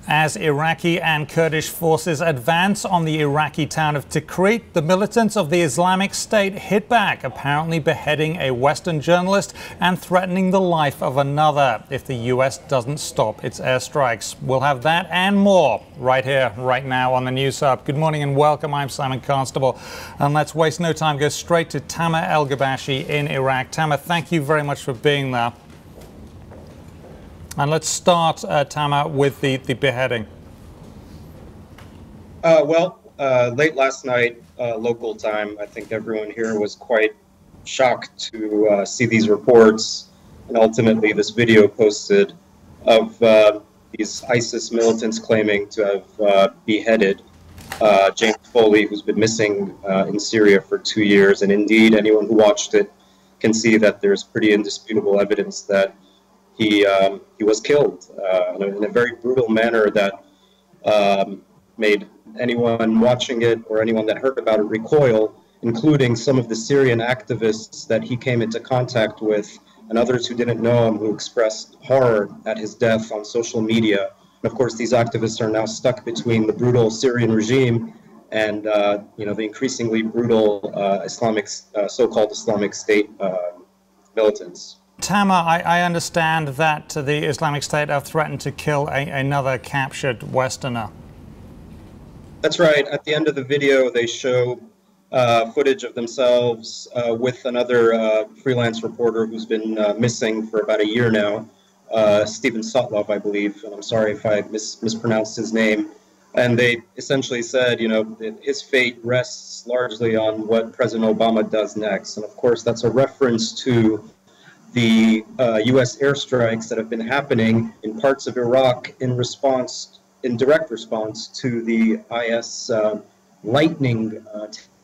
As Iraqi and Kurdish forces advance on the Iraqi town of Tikrit, the militants of the Islamic State hit back, apparently beheading a Western journalist and threatening the life of another if the U.S. doesn't stop its airstrikes. We'll have that and more right here, right now on the News Hub. Good morning and welcome. I'm Simon Constable. And let's waste no time, go straight to Tamer El-Ghobashy in Iraq. Tamer, thank you very much for being there. And let's start, Tamer, with the beheading. Late last night, local time, I think everyone here was quite shocked to see these reports and ultimately this video posted of these ISIS militants claiming to have beheaded James Foley, who's been missing in Syria for 2 years. And indeed, anyone who watched it can see that there's pretty indisputable evidence that he was killed in a very brutal manner that made anyone watching it or anyone that heard about it recoil, including some of the Syrian activists that he came into contact with and others who didn't know him, who expressed horror at his death on social media. And of course, these activists are now stuck between the brutal Syrian regime and the increasingly brutal so-called Islamic State militants. Tamer, I understand that the Islamic State have threatened to kill another captured Westerner. That's right. At the end of the video, they show footage of themselves with another freelance reporter who's been missing for about a year now, Stephen Sotlov, I believe, and I'm sorry if I mispronounced his name. And they essentially said, his fate rests largely on what President Obama does next. And of course, that's a reference to the U.S. airstrikes that have been happening in parts of Iraq in direct response to the IS lightning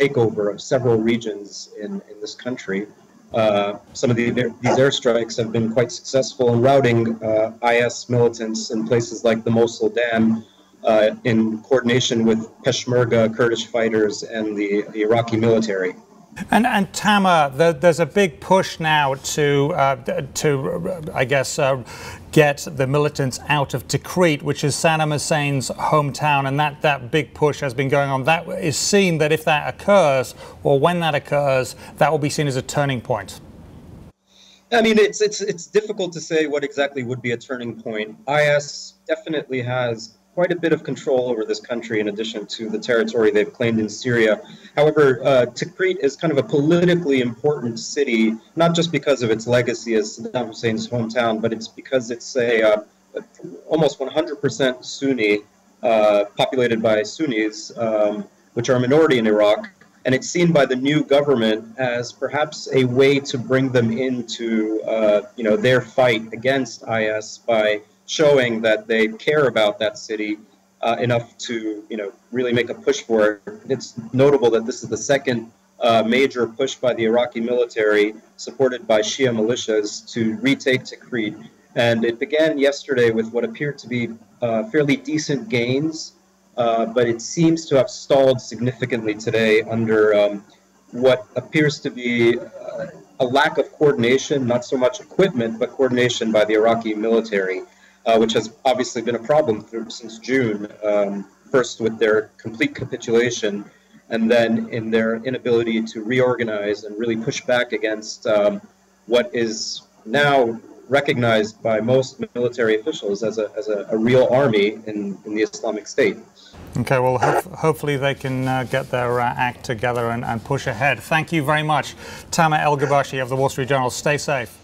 takeover of several regions in this country. Some of these airstrikes have been quite successful in routing IS militants in places like the Mosul Dam in coordination with Peshmerga Kurdish fighters and the Iraqi military. And Tamer, there's a big push now to I guess, get the militants out of Tikrit, which is Saddam Hussein's hometown, and that big push has been going on. That is seen that if that occurs, or when that occurs, that will be seen as a turning point. I mean, it's difficult to say what exactly would be a turning point. IS definitely has quite a bit of control over this country in addition to the territory they've claimed in Syria. However, Tikrit is kind of a politically important city, not just because of its legacy as Saddam Hussein's hometown, but it's because it's a almost 100% Sunni, populated by Sunnis, which are a minority in Iraq. And it's seen by the new government as perhaps a way to bring them into their fight against IS by showing that they care about that city enough to, really make a push for it. It's notable that this is the second major push by the Iraqi military, supported by Shia militias, to retake Tikrit. And it began yesterday with what appeared to be fairly decent gains, but it seems to have stalled significantly today under what appears to be a lack of coordination, not so much equipment, but coordination by the Iraqi military. Which has obviously been a problem since June, first with their complete capitulation, and then in their inability to reorganize and really push back against what is now recognized by most military officials as a real army in the Islamic State. Okay, well, hopefully they can get their act together and push ahead. Thank you very much, Tamer El-Ghobashy of the Wall Street Journal. Stay safe.